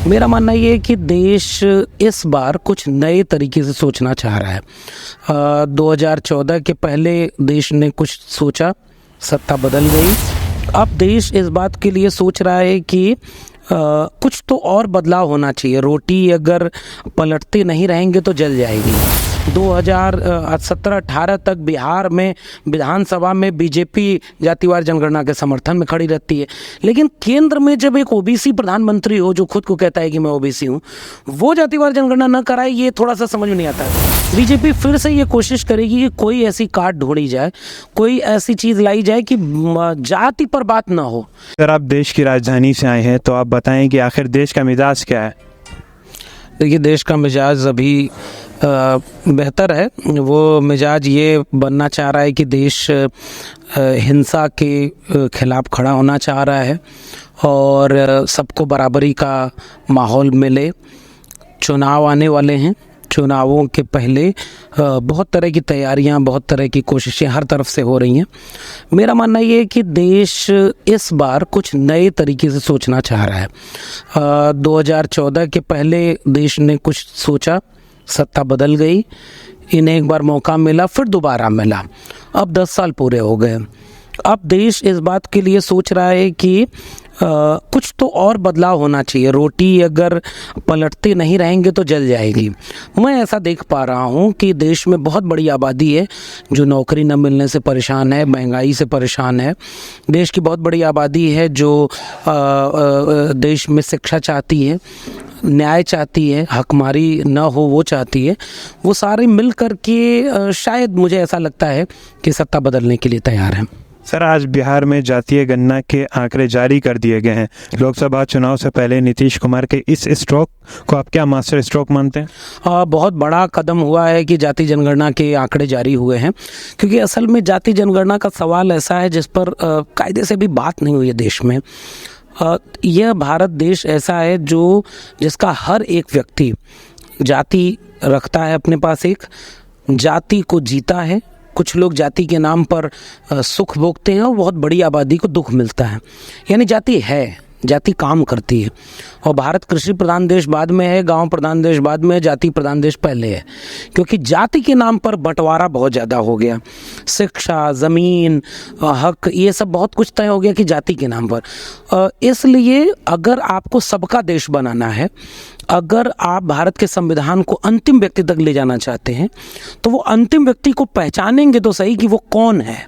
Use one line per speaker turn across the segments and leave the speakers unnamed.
मेरा मानना ये है कि देश इस बार कुछ नए तरीके से सोचना चाह रहा है। 2014 के पहले देश ने कुछ सोचा, सत्ता बदल गई। अब देश इस बात के लिए सोच रहा है कि कुछ तो और बदलाव होना चाहिए। रोटी अगर पलटते नहीं रहेंगे तो जल जाएगी। 2017-18 तक बिहार में विधानसभा में बीजेपी जातिवार जनगणना के समर्थन में खड़ी रहती है, लेकिन केंद्र में जब एक ओबीसी प्रधानमंत्री हो जो खुद को कहता है कि मैं ओबीसी हूँ, वो जातिवार जनगणना न कराए, ये थोड़ा सा समझ में नहीं आता है। बीजेपी फिर से ये कोशिश करेगी कि कोई ऐसी कार्ड ढूंढी जाए, कोई ऐसी चीज़ लाई जाए कि जाति पर बात ना हो।
अगर आप देश की राजधानी से आए हैं तो आप बताएं कि आखिर देश का मिजाज क्या है।
देखिए, देश का मिजाज अभी बेहतर है। वो मिजाज ये बनना चाह रहा है कि देश हिंसा के खिलाफ खड़ा होना चाह रहा है और सबको बराबरी का माहौल मिले। चुनाव आने वाले हैं, चुनावों के पहले बहुत तरह की तैयारियां, बहुत तरह की कोशिशें हर तरफ से हो रही हैं। मेरा मानना ये है कि देश इस बार कुछ नए तरीके से सोचना चाह रहा है। 2014 के पहले देश ने कुछ सोचा, सत्ता बदल गई, इन्हें एक बार मौका मिला, फिर दोबारा मिला। अब 10 साल पूरे हो गए। अब देश इस बात के लिए सोच रहा है कि कुछ तो और बदलाव होना चाहिए। रोटी अगर पलटते नहीं रहेंगे तो जल जाएगी। मैं ऐसा देख पा रहा हूँ कि देश में बहुत बड़ी आबादी है जो नौकरी न मिलने से परेशान है, महंगाई से परेशान है। देश की बहुत बड़ी आबादी है जो देश में शिक्षा चाहती है, न्याय चाहती है, हकमारी न हो वो चाहती है। वो सारे मिल कर के शायद मुझे ऐसा लगता है कि सत्ता बदलने के लिए तैयार हैं।
सर, आज बिहार में जातीय गणना के आंकड़े जारी कर दिए गए हैं। लोकसभा चुनाव से पहले नीतीश कुमार के इस स्ट्रोक को आप क्या मास्टर स्ट्रोक मानते हैं?
बहुत बड़ा कदम हुआ है कि जाति जनगणना के आंकड़े जारी हुए हैं, क्योंकि असल में जाति जनगणना का सवाल ऐसा है जिस पर कायदे से भी बात नहीं हुई है देश में। यह भारत देश ऐसा है जो जिसका हर एक व्यक्ति जाति रखता है अपने पास, एक जाति को जीता है। कुछ लोग जाति के नाम पर सुख भोगते हैं और बहुत बड़ी आबादी को दुख मिलता है। यानी जाति है, जाति काम करती है। और भारत कृषि प्रधान देश बाद में है, गांव प्रधान देश बाद में है, जाति प्रधान देश पहले है, क्योंकि जाति के नाम पर बंटवारा बहुत ज़्यादा हो गया। शिक्षा, ज़मीन, हक, ये सब बहुत कुछ तय हो गया कि जाति के नाम पर। इसलिए अगर आपको सबका देश बनाना है, अगर आप भारत के संविधान को अंतिम व्यक्ति तक ले जाना चाहते हैं, तो वो अंतिम व्यक्ति को पहचानेंगे तो सही कि वो कौन है,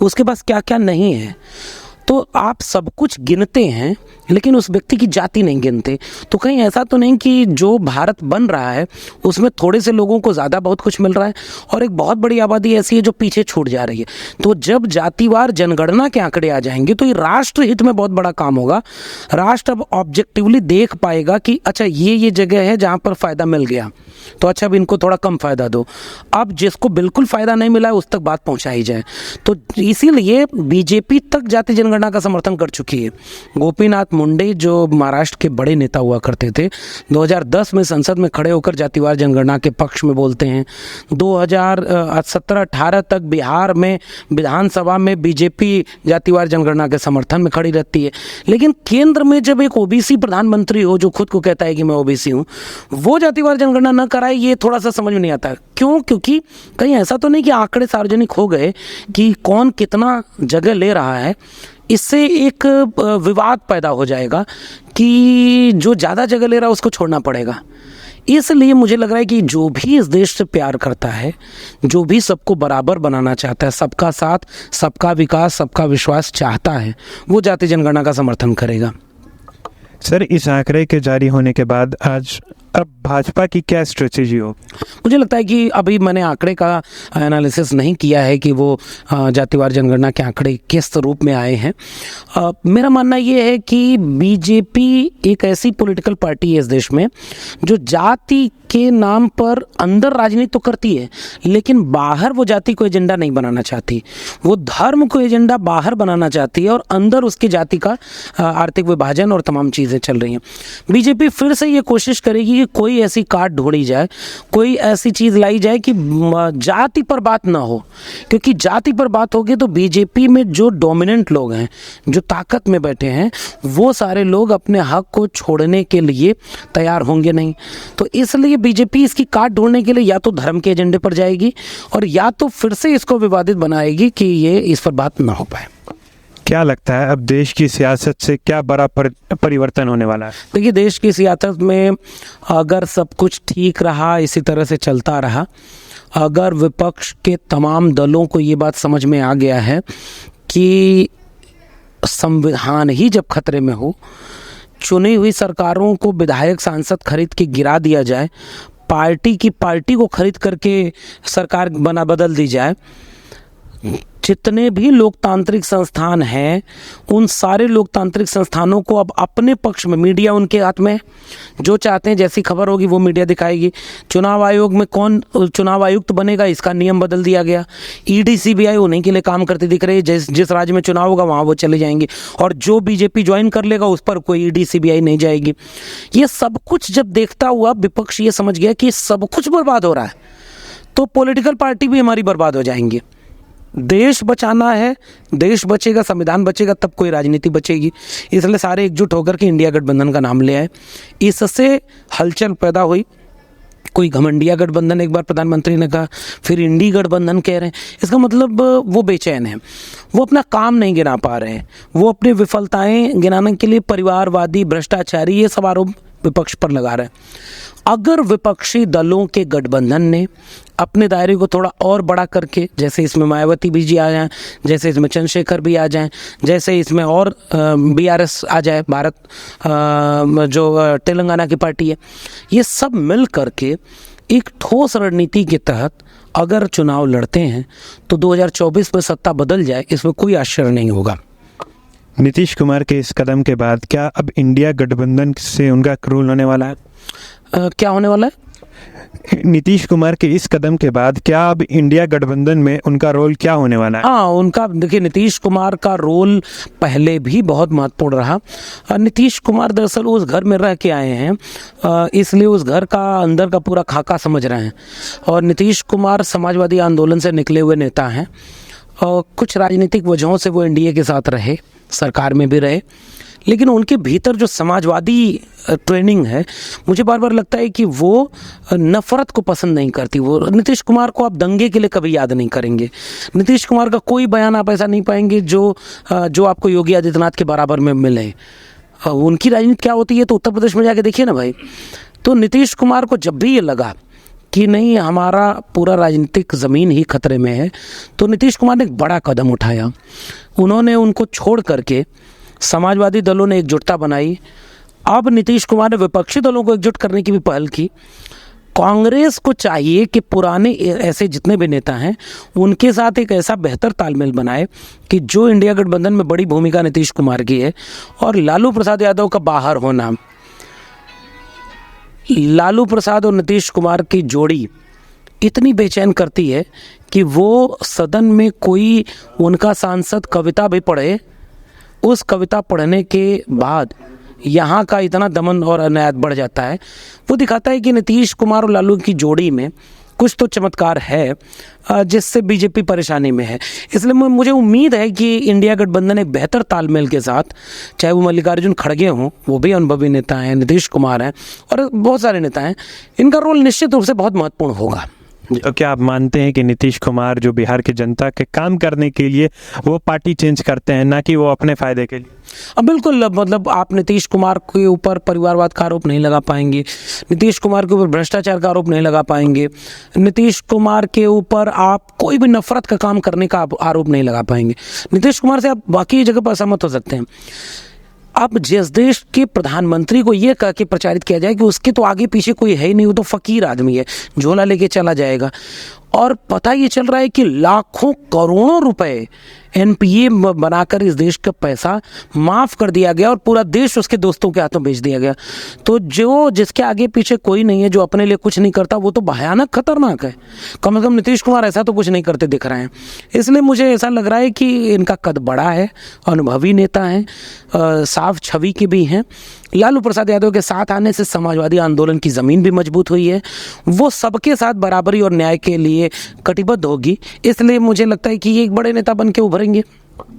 उसके पास क्या क्या नहीं है। तो आप सब कुछ गिनते हैं लेकिन उस व्यक्ति की जाति नहीं गिनते। तो कहीं ऐसा तो नहीं कि जो भारत बन रहा है उसमें थोड़े से लोगों को ज़्यादा बहुत कुछ मिल रहा है और एक बहुत बड़ी आबादी ऐसी है जो पीछे छूट जा रही है। तो जब जातिवार जनगणना के आंकड़े आ जाएंगे तो ये राष्ट्र हित में बहुत बड़ा काम होगा। राष्ट्र अब ऑब्जेक्टिवली देख पाएगा कि अच्छा ये जगह है जहाँ पर फ़ायदा मिल गया, तो अच्छा अब इनको थोड़ा कम फ़ायदा दो। अब जिसको बिल्कुल फ़ायदा नहीं मिला है उस तक बात पहुँचाई जाए। तो इसीलिए बीजेपी तक जाति जनगणना का समर्थन कर चुकी है। गोपीनाथ मुंडे जो महाराष्ट्र के बड़े नेता हुआ करते थे, 2010 में संसद में खड़े होकर जातिवार जनगणना के पक्ष में बोलते हैं। 2017-18 तक बिहार में विधानसभा में बीजेपी जातिवार जनगणना के समर्थन में खड़ी रहती है, लेकिन केंद्र में जब एक ओबीसी प्रधानमंत्री हो जो खुद को कहता है कि मैं ओबीसी हूँ, वो जातिवार जनगणना न कराए, ये थोड़ा सा समझ में नहीं आता। क्यों? क्योंकि कहीं ऐसा तो नहीं कि आंकड़े सार्वजनिक हो गए कि कौन कितना जगह ले रहा है। इससे एक विवाद पैदा हो जाएगा कि जो ज़्यादा जगह ले रहा है उसको छोड़ना पड़ेगा। इसलिए मुझे लग रहा है कि जो भी इस देश से प्यार करता है, जो भी सबको बराबर बनाना चाहता है, सबका साथ, सबका विकास, सबका विश्वास चाहता है, वो जाति जनगणना का समर्थन करेगा।
सर, इस आंकड़े के जारी होने के बाद अब भाजपा की क्या स्ट्रेटेजी हो?
मुझे लगता है कि अभी मैंने आंकड़े का एनालिसिस नहीं किया है कि वो जातिवार जनगणना के आंकड़े किस रूप में आए हैं। मेरा मानना ये है कि बीजेपी एक ऐसी पॉलिटिकल पार्टी है इस देश में जो जाति के नाम पर अंदर राजनीति तो करती है, लेकिन बाहर वो जाति को एजेंडा नहीं बनाना चाहती। वो धर्म को एजेंडा बाहर बनाना चाहती है और अंदर उसकी जाति का आर्थिक विभाजन और तमाम चीज़ें चल रही हैं। बीजेपी फिर से ये कोशिश करेगी कि कोई ऐसी काट ढूंढी जाए, कोई ऐसी चीज़ लाई जाए कि जाति पर बात ना हो, क्योंकि जाति पर बात होगी तो बीजेपी में जो डोमिनेंट लोग हैं, जो ताकत में बैठे हैं, वो सारे लोग अपने हक को छोड़ने के लिए तैयार होंगे नहीं। तो इसलिए बीजेपी इसकी काट ढूंढने के लिए या तो धर्म के एजेंडे पर जाएगी और या तो फिर से इसको विवादित बनाएगी कि ये इस पर बात ना हो पाए।
क्या लगता है अब देश की सियासत से क्या बड़ा परिवर्तन होने वाला है?
देखिए, देश की सियासत में अगर सब कुछ ठीक रहा, इसी तरह से चलता रहा, अगर विपक्ष के तमाम दलों को ये बात समझ में आ गया है कि संविधान ही जब खतरे में हो, चुनी हुई सरकारों को विधायक सांसद खरीद के गिरा दिया जाए, पार्टी को खरीद करके सरकार बदल दी जाए, जितने भी लोकतांत्रिक संस्थान हैं उन सारे लोकतांत्रिक संस्थानों को अब अपने पक्ष में, मीडिया उनके हाथ में, जो चाहते हैं जैसी खबर होगी वो मीडिया दिखाएगी। चुनाव आयोग में कौन चुनाव आयुक्त बनेगा, इसका नियम बदल दिया गया। ईडी सीबीआई उन्हीं के लिए काम करती दिख रही है, जिस राज्य में चुनाव होगा वहाँ वो चले जाएंगे, और जो बीजेपी ज्वाइन कर लेगा उस पर कोई ईडी सीबीआई नहीं जाएगी। ये सब कुछ जब देखता हुआ विपक्ष ये समझ गया कि सब कुछ बर्बाद हो रहा है, तो पॉलिटिकल पार्टी भी हमारी बर्बाद हो जाएंगी। देश बचाना है, देश बचेगा, संविधान बचेगा, तब कोई राजनीति बचेगी। इसलिए सारे एकजुट होकर के इंडिया गठबंधन का नाम ले आए। इससे हलचल पैदा हुई। कोई घमंडिया गठबंधन एक बार प्रधानमंत्री ने कहा, फिर इंडी गठबंधन कह रहे हैं। इसका मतलब वो बेचैन है, वो अपना काम नहीं गिना पा रहे हैं, वो अपनी विफलताएं गिनाने के लिए परिवारवादी, भ्रष्टाचारी, ये सब आरोप विपक्ष पर लगा रहे हैं। अगर विपक्षी दलों के गठबंधन ने अपने दायरे को थोड़ा और बड़ा करके, जैसे इसमें मायावती भी जी आ जाएं, जैसे इसमें चंद्रशेखर भी आ जाएं, जैसे इसमें और बीआरएस आ जाए, भारत जो तेलंगाना की पार्टी है, ये सब मिल करके एक ठोस रणनीति के तहत अगर चुनाव लड़ते हैं तो 2024 में सत्ता बदल जाए, इसमें कोई आश्चर्य नहीं होगा।
नीतीश कुमार के इस कदम के बाद क्या अब इंडिया गठबंधन से उनका रोल होने वाला है?
क्या होने वाला है?
नीतीश कुमार के इस कदम के बाद क्या अब इंडिया गठबंधन में उनका रोल क्या होने वाला है?
हाँ, उनका देखिए, नीतीश कुमार का रोल पहले भी बहुत महत्वपूर्ण रहा। नीतीश कुमार दरअसल उस घर में रह के आए हैं, इसलिए उस घर का अंदर का पूरा खाका समझ रहे हैं। और नीतीश कुमार समाजवादी आंदोलन से निकले हुए नेता हैं, और कुछ राजनीतिक वजहों से वो एनडीए के साथ रहे, सरकार में भी रहे, लेकिन उनके भीतर जो समाजवादी ट्रेनिंग है, मुझे बार बार लगता है कि वो नफ़रत को पसंद नहीं करती। वो नीतीश कुमार को आप दंगे के लिए कभी याद नहीं करेंगे। नीतीश कुमार का कोई बयान आप ऐसा नहीं पाएंगे जो आपको योगी आदित्यनाथ के बराबर में मिले। उनकी राजनीति क्या होती है तो उत्तर प्रदेश में जाके देखिए ना भाई। तो नीतीश कुमार को जब भी ये लगा कि नहीं, हमारा पूरा राजनीतिक ज़मीन ही खतरे में है, तो नीतीश कुमार ने एक बड़ा कदम उठाया। उन्होंने उनको छोड़ करके समाजवादी दलों ने एकजुटता बनाई। अब नीतीश कुमार ने विपक्षी दलों को एकजुट करने की भी पहल की। कांग्रेस को चाहिए कि पुराने ऐसे जितने भी नेता हैं उनके साथ एक ऐसा बेहतर तालमेल बनाए कि जो इंडिया गठबंधन में बड़ी भूमिका नीतीश कुमार की है, और लालू प्रसाद यादव का बाहर होना, लालू प्रसाद और नीतीश कुमार की जोड़ी इतनी बेचैन करती है कि वो सदन में कोई उनका सांसद कविता भी पढ़े, उस कविता पढ़ने के बाद यहाँ का इतना दमन और अनायत बढ़ जाता है। वो दिखाता है कि नीतीश कुमार और लालू की जोड़ी में कुछ तो चमत्कार है, जिससे बीजेपी परेशानी में है। इसलिए मुझे उम्मीद है कि इंडिया गठबंधन एक बेहतर तालमेल के साथ, चाहे वो मल्लिकार्जुन खड़गे हों, वो भी अनुभवी नेता हैं, नीतीश कुमार हैं और बहुत सारे नेता हैं, इनका रोल निश्चित रूप से बहुत महत्वपूर्ण होगा।
तो क्या आप मानते हैं कि नीतीश कुमार जो बिहार की जनता के काम करने के लिए वो पार्टी चेंज करते हैं, ना कि वो अपने फ़ायदे के लिए?
अब बिल्कुल, मतलब आप नीतीश कुमार के ऊपर परिवारवाद का आरोप नहीं लगा पाएंगे, नीतीश कुमार के ऊपर भ्रष्टाचार का आरोप नहीं लगा पाएंगे, नीतीश कुमार के ऊपर आप कोई भी नफरत का काम करने का आरोप नहीं लगा पाएंगे। नीतीश कुमार से आप बाकी जगह पर असहमत हो सकते हैं। अब जिस देश के प्रधानमंत्री को ये कह के प्रचारित किया जाए कि उसके तो आगे पीछे कोई है ही नहीं, वो तो फ़कीर आदमी है, झोला लेके चला जाएगा, और पता ये चल रहा है कि लाखों करोड़ों रुपए एनपीए बनाकर इस देश का पैसा माफ़ कर दिया गया और पूरा देश उसके दोस्तों के हाथों भेज दिया गया। तो जो जिसके आगे पीछे कोई नहीं है, जो अपने लिए कुछ नहीं करता, वो तो भयानक खतरनाक है। कम से कम नीतीश कुमार ऐसा तो कुछ नहीं करते दिख रहे हैं। इसलिए मुझे ऐसा लग रहा है कि इनका कद बड़ा है, अनुभवी नेता हैं, साफ छवि के भी हैं, लालू प्रसाद यादव के साथ आने से समाजवादी आंदोलन की ज़मीन भी मजबूत हुई है। वो सबके साथ बराबरी और न्याय के लिए कटिबद्ध होगी, इसलिए मुझे लगता है कि ये एक बड़े नेता बन के उभरेंगे।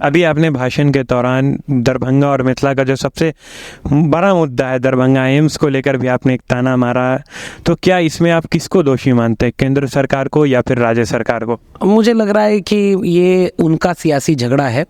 अभी आपने भाषण के दौरान दरभंगा और मिथिला का जो सबसे बड़ा मुद्दा है, दरभंगा एम्स को लेकर भी आपने एक ताना मारा, तो क्या इसमें आप किसको दोषी मानते हैं, केंद्र सरकार को या फिर राज्य सरकार को?
मुझे लग रहा है कि ये उनका सियासी झगड़ा है।